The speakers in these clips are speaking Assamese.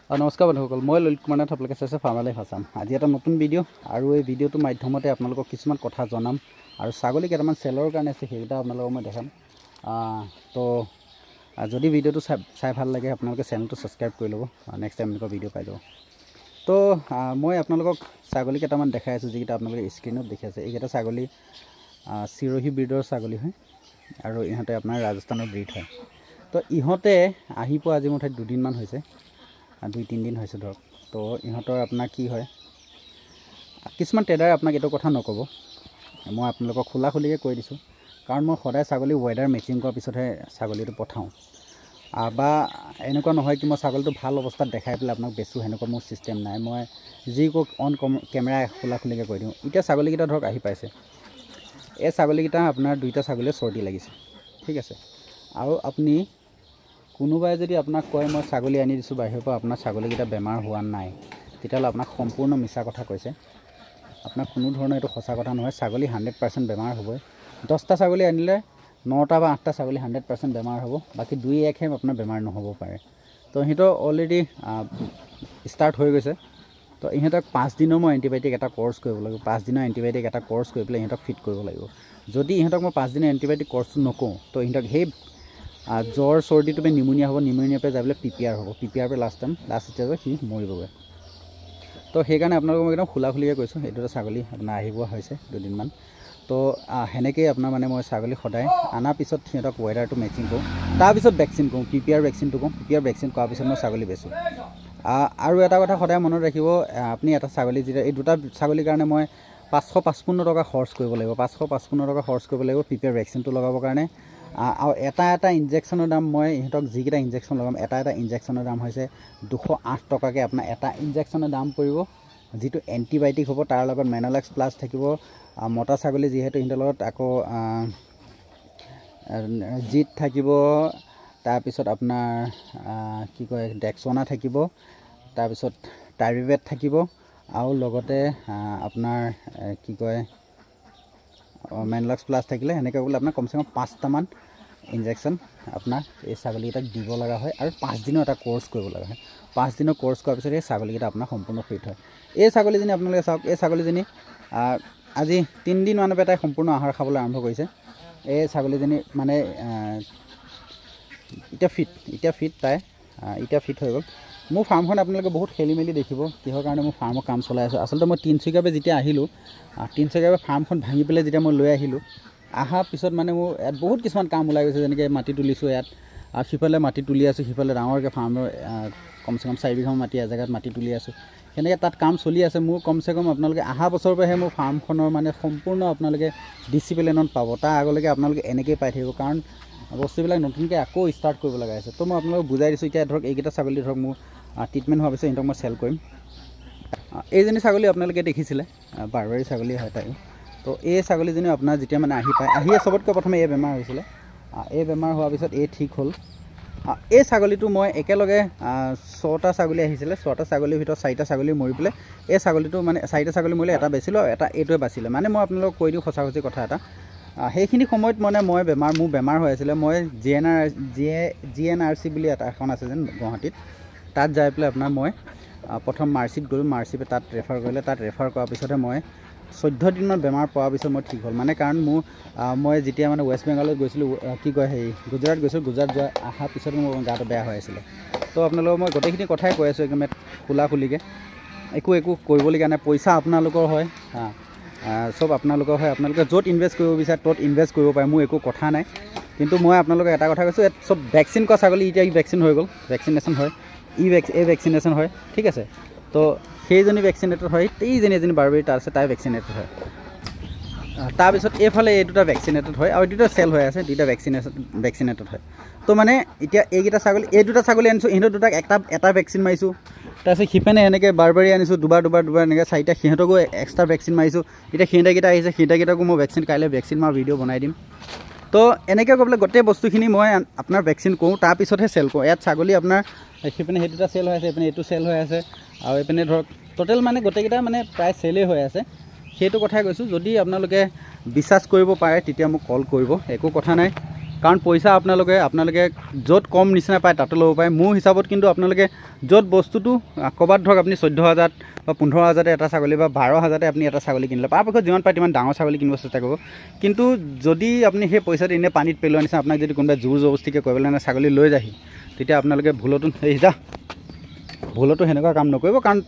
নমস্কাৰ বন্ধুসকল, মই ললিত কুমাৰ নাথ, আপোনালোকে চাইছে ফাৰ্মাৰ লাইফ আছাম। আজি এটা নতুন ভিডিঅ' আৰু এই ভিডিঅ'টোৰ মাধ্যমতে আপোনালোকক কিছুমান কথা জনাম আৰু ছাগলী কেইটামান চেলৰ কাৰণে আছে, সেইকেইটা আপোনালোকক মই দেখাম। তো যদি ভিডিঅ'টো চাই ভাল লাগে আপোনালোকে চেনেলটো ছাবস্ক্ৰাইব কৰি ল'ব, নেক্সট টাইম এনেকুৱা ভিডিঅ' পাই যাব। তো মই আপোনালোকক ছাগলী কেইটামান দেখাই আছোঁ, যিকেইটা আপোনালোকে স্ক্ৰীণত দেখি আছে। এইকেইটা ছাগলী চিৰহী ব্ৰিডৰ ছাগলী হয় আৰু ইহঁতে আপোনাৰ ৰাজস্থানৰ ব্ৰিড হয়। তো ইহঁতে আহি পোৱা আজি মোৰ ঠাইত দুদিনমান হৈছে, 2-3 দিন হৈছে ধৰক। তো ইহঁতৰ আপোনাৰ কি হয়, কিছুমান ট্ৰেডাৰে আপোনাক এইটো কথা নক'ব, মই আপোনালোকক খোলাখুলিকৈ কৈ দিছোঁ। কাৰণ মই সদায় ছাগলী ৱেডাৰ মেচিং কৰাৰ পিছতহে ছাগলীটো পঠাওঁ, বা এনেকুৱা নহয় কি মই ছাগলীটো ভাল অৱস্থাত দেখাই পেলাই আপোনাক বেচোঁ, সেনেকুৱা মোৰ ছিষ্টেম নাই। মই যি কওক অন কেমেৰা খোলাখুলিকৈ কৈ দিওঁ। এতিয়া ছাগলীকেইটা ধৰক আহি পাইছে। এই ছাগলীকেইটা আপোনাৰ দুইটা ছাগলীয়ে চৰ্দি লাগিছে, ঠিক আছে। আৰু আপুনি কোনোবাই যদি আপোনাক কয় মই ছাগলী আনি দিছোঁ বাহিৰৰ পৰা, আপোনাৰ ছাগলীকেইটা বেমাৰ হোৱা নাই, তেতিয়াহ'লে আপোনাক সম্পূৰ্ণ মিছা কথা কৈছে। আপোনাক কোনো ধৰণৰ এইটো সঁচা কথা নহয়। ছাগলী 100% বেমাৰ হ'বই। 10টা ছাগলী আনিলে 9টা বা 8টা ছাগলী 100% বেমাৰ হ'ব, বাকী 2-1হে আপোনাৰ বেমাৰ নহ'ব পাৰে। তো সিহঁতৰ অলৰেডি ষ্টাৰ্ট হৈ গৈছে। তো ইহঁতক 5 দিনৰ মই এণ্টিবায়'টিক এটা কৰ্চ কৰিব লাগিব। 5 দিনৰ এণ্টিবায়'টিক এটা কৰ্চ কৰি পেলাই ইহঁতক ফিট কৰিব লাগিব। যদি ইহঁতক মই 5 দিনৰ এণ্টিবায়'টিক কৰ্চটো নকৰোঁ, তো ইহঁতক সেই জ্বৰ চৰ্দিটো পে নিমনিয়া হ'ব, নিমনিয়াৰ পৰা যাবলৈ PPR হ'ব, PPR পৰা লাষ্ট ষ্টেজত সি মৰিবগৈ। তো সেইকাৰণে আপোনালোকক মই একদম খোলাখুলিকৈ কৈছোঁ, এইটো ছাগলী আপোনাৰ আহিব হৈছে 2 দিনমান। তো সেনেকৈয়ে আপোনাৰ মানে মই ছাগলী সদায় অনাৰ পিছত সিহঁতক ৱেডাৰটো মেচিং কৰোঁ, তাৰপিছত ভেকচিন কৰোঁ, PPR ভেকচিনটো কৰোঁ। PPR ভেকচিন কৰাৰ পিছত মই ছাগলী বেচোঁ। আৰু এটা কথা সদায় মনত ৰাখিব, আপুনি এটা ছাগলী যেতিয়া এই দুটা ছাগলীৰ কাৰণে মই 555 টকা খৰচ কৰিব লাগিব, 555 টকা খৰচ কৰিব লাগিব PPR ভেকচিনটো লগাবৰ কাৰণে। আৰু এটা ইনজেকশ্যনৰ দাম, মই ইহঁতক যিকেইটা ইনজেকশ্যন লগাম, এটা ইনজেকশ্যনৰ দাম হৈছে 208 টকাকৈ আপোনাৰ এটা ইনজেকশ্যনৰ দাম পৰিব। যিটো এণ্টিবায়'টিক হ'ব, তাৰ লগত মেনলেক্স প্লাছ থাকিব। মতা ছাগলী যিহেতু ইহঁতৰ লগত আকৌ জিত থাকিব, তাৰপিছত আপোনাৰ কি কয় ডেক্সনা থাকিব, তাৰপিছত টাইৰিবেট থাকিব, আৰু লগতে আপোনাৰ কি কয় মেনলেক্স প্লাছ থাকিলে, সেনেকৈ বোলে আপোনাৰ কমচে কম 5টামান ইনজেকশ্যন আপোনাৰ এই ছাগলীকেইটাক দিব লগা হয়। আৰু 5 দিনৰ এটা কৰ্চ কৰিব লগা হয়। 5 দিনৰ কৰ্চ কৰাৰ পিছত এই ছাগলীকেইটা আপোনাৰ সম্পূৰ্ণ ফিট হয়। এই ছাগলীজনী আপোনালোকে চাওক, এই ছাগলীজনী আজি 3 দিনমানৰ পৰা তাই সম্পূৰ্ণ আহাৰ খাবলৈ আৰম্ভ কৰিছে। এই ছাগলীজনী মানে এতিয়া ফিট তাই এতিয়া ফিট হৈ গ'ল। মোৰ ফাৰ্মখন আপোনালোকে বহুত খেলি মেলি দেখিব, কিহৰ কাৰণে মোৰ ফাৰ্মৰ কাম চলাই আছোঁ। আচলতে মই তিনিচুকীয়াৰ পৰা যেতিয়া আহিলোঁ, তিনিচুকীয়াৰ পৰা ফাৰ্মখন ভাঙি পেলাই যেতিয়া মই লৈ আহিলোঁ, অহাৰ পিছত মানে মোৰ ইয়াত বহুত কিছুমান কাম ওলাই গৈছে। যেনেকৈ মাটি তুলিছোঁ ইয়াত, আৰু সিফালে মাটি তুলি আছোঁ, সিফালে ডাঙৰকৈ ফাৰ্মৰ কমচে কম 4 বিঘা মাটি এজেগাত মাটি তুলি আছোঁ। সেনেকৈ তাত কাম চলি আছে মোৰ। কমচে কম আপোনালোকে অহা বছৰৰ পৰাহে মোৰ ফাৰ্মখনৰ মানে সম্পূৰ্ণ আপোনালোকে ডিচিপ্লিনত পাব। তাৰ আগলৈকে আপোনালোকে এনেকৈয়ে পাই থাকিব, কাৰণ বস্তুবিলাক নতুনকৈ আকৌ ষ্টাৰ্ট কৰিব লগা হৈছে। তো মই আপোনালোকক বুজাই দিছোঁ। এতিয়া ধৰক এইকেইটা ছাগলী ধৰক মোৰ ট্ৰিটমেণ্ট হোৱাৰ পিছত সিহঁতক মই চেল কৰিম। এইজনী ছাগলী আপোনালোকে দেখিছিলে, বাৰবাৰী ছাগলী হয় তাই। তো এই ছাগলীজনীও আপোনাৰ যেতিয়া মানে আহিয়ে চবতকৈ প্ৰথমে এই বেমাৰ হৈছিলে। এই বেমাৰ হোৱাৰ পিছত এই ঠিক হ'ল। এই ছাগলীটো মই একেলগে 6টা ছাগলী আহিছিলে, 6টা ছাগলীৰ ভিতৰত 4টা ছাগলী মৰি পেলাই এই ছাগলীটো মানে 4টা ছাগলী মৰিলে, এটা বেচিলোঁ, এটা এইটোৱে বাচিলে। মানে মই আপোনালোকক কৈ দিওঁ সঁচা কথা এটা, সেইখিনি সময়ত মানে মোৰ বেমাৰ হৈ আছিলে। মই GNRC বুলি এখন আছে যেন গুৱাহাটীত, তাত যাই পেলাই আপোনাৰ মই প্ৰথম মাৰ্চিত গ'লোঁ। মাৰ্চিপে তাত ৰেফাৰ কৰিলে। তাত ৰেফাৰ কৰাৰ পিছতহে মই 14 দিনমান বেমাৰ পোৱাৰ পিছত মই ঠিক হ'ল। মানে কাৰণ মই যেতিয়া মানে ৱেষ্ট বেংগলত গৈছিলোঁ, কি কয় গুজৰাট গৈছিলোঁ, গুজৰাট অহাৰ পিছতো মোৰ গাটো বেয়া হৈ আছিলে। তো আপোনালোকক মই গোটেইখিনি কথাই কৈ আছোঁ একদম খোলাখুলিকৈ, একো কৰিবলগীয়া নাই। পইচা আপোনালোকৰ হয়, চব আপোনালোকৰ হয়। আপোনালোকে য'ত ইনভেষ্ট কৰিব বিচাৰে ত'ত ইনভেষ্ট কৰিব পাৰে, মোৰ একো কথা নাই। কিন্তু মই আপোনালোকক এটা কথা কৈছোঁ, চব ভেকচিন কৰা ছাগলী। এতিয়া ভেকচিন হৈ গ'ল, ভেকচিনেশ্যন হয়, এই ভেকচিনেশ্যন হয়, ঠিক আছে। তো সেইজনী ভেকচিনেটেড হয়, এইজনী এজনী বাৰবাৰী তাত আছে, তাই ভেকচিনেটেড হয়। তাৰপিছত এইফালে এই দুটা ভেকচিনেটেড হয়, আৰু দুটা চেল হৈ আছে, দুটা ভেকচিনেটেড হয়। তো মানে এতিয়া এইকেইটা ছাগলী, এই দুটা ছাগলী আনিছোঁ, ইহঁতৰ দুটাক এটা ভেকচিন মাৰিছোঁ। তাৰপিছত সিপিনে এনেকৈ বাৰবাৰী আনিছোঁ, দুবাৰ এনেকৈ 4টা, সিহঁতকো এক্সট্ৰা ভেকচিন মাৰিছোঁ। এতিয়া সিহঁতকেইটা আহিছে, সিহঁতকেইটাকো মই কাইলৈ ভেকচিন মাৰা ভিডিঅ' বনাই দিম। তো এনেকৈ কৰি পেলাই গোটেই বস্তুখিনি মই আপোনাৰ ভেকচিন কৰোঁ, তাৰপিছতহে চেল কৰোঁ। ইয়াত ছাগলী আপোনাৰ সিপিনে সেই দুটা চেল হৈ আছে, এইপিনে এইটো চেল হৈ আছে, আৰু এইপিনে ধৰক টোটেল মানে গোটেইকেইটা মানে প্ৰায় চেলেই হৈ আছে। সেইটো কথাই কৈছোঁ। যদি আপোনালোকে বিশ্বাস কৰিব পাৰে তেতিয়া মোক কল কৰিব, একো কথা নাই। কাৰণ পইচা আপোনালোকে য'ত কম নিচিনা পায় তাতো ল'ব পাৰে। মোৰ হিচাপত কিন্তু আপোনালোকে য'ত বস্তুটো ক'ৰবাত ধৰক আপুনি 14,000 বা 15,000 এটা ছাগলী বা 12,000 আপুনি এটা ছাগলী কিনিলে, পৰাপক্ষত যিমান পায় তিমান ডাঙৰ ছাগলী কিনিব চেষ্টা কৰিব। কিন্তু যদি আপুনি সেই পইচাটো এনেই পানীত পেলোৱা নিচিনা আপোনাক যদি কোনোবাই জোৰ জবস্তিকৈ কৰিবলৈ মানে ছাগলী লৈ যায়হি, তেতিয়া আপোনালোকে ভুলতো সেনেকুৱা কাম নকৰিব। কাৰণ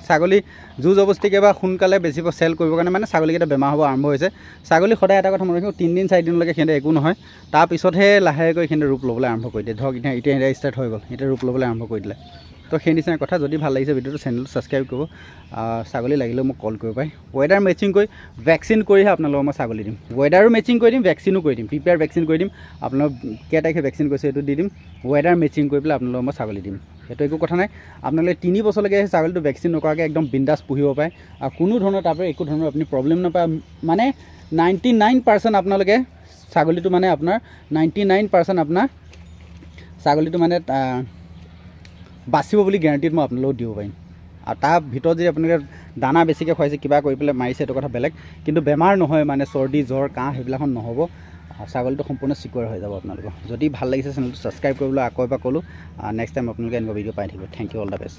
ছাগলী জোৰ জবস্তিকৈ বা সোনকালে বেছিব চেল কৰিবৰ কাৰণে মানে ছাগলীকেইটা বেমাৰ হ'ব আৰম্ভ হৈছে। ছাগলী সদায় এটা কথা মনত ৰাখিব, 3 দিন 4 দিনলৈকে সিহঁতে একো নহয়, তাৰপিছতহে লাহেকৈ সিহঁতে ৰূপ ল'বলৈ আৰম্ভ কৰি দিয়ে। ধৰক এতিয়া ষ্টাৰ্ট হৈ গ'ল, এতিয়া ৰূপ ল'বলৈ আৰম্ভ কৰি দিলে। তো সেই নিচিনা কথা। যদি ভাল লাগিছে ভিডিঅ'টো, চেনেলটো ছাবস্ক্ৰাইব কৰিব। ছাগলী লাগিলেও মোক কল কৰিব পাৰে। ৱেডাৰ মেচিং কৰি ভেকচিন কৰিহে আপোনালোকক মই ছাগলী দিম। ৱেডাৰো মেচিং কৰি দিম, ভেকচিনো কৰি দিম, প্ৰিপেয়াৰ ভেকচিন কৰি দিম। আপোনালোক কেই তাৰিখে ভেকচিন কৰিছে সেইটো দি দিম। ৱেডাৰ মেচিং কৰি পেলাই আপোনালোকক মই ছাগলী দিম। সেইটো একো কথা নাই। আপোনালোকে 3 বছৰলৈকে সেই ছাগলীটো ভেকচিন নকৰাকৈ একদম বিন্দাছ পুহিব পাৰে আৰু কোনো ধৰণৰ তাৰপৰা একো ধৰণৰ আপুনি প্ৰব্লেম নাপায়। মানে 99% আপোনালোকে ছাগলীটো মানে আপোনাৰ 99% আপোনাৰ ছাগলীটো মানে বাচিব বুলি গেৰাণ্টিত মই আপোনালোকক দিব পাৰিম। আৰু তাৰ ভিতৰত যদি আপোনালোকে দানা বেছিকৈ খুৱাইছে, কিবা কৰি পেলাই মাৰিছে, এইটো কথা বেলেগ। কিন্তু বেমাৰ নহয়, মানে চৰ্দি জ্বৰ কাহ সেইবিলাক নহ'ব। ছাগলীটো সম্পূৰ্ণ চিকিউৰ হৈ যাব আপোনালোকৰ। যদি ভাল লাগিছে চেনেলটো ছাবস্ক্ৰাইব কৰিবলৈ আকৌ এবাৰ ক'লোঁ। নেক্সট টাইম আপোনালোকে এনেকুৱা ভিডিঅ' পাই থাকিব। Thank you, all the best.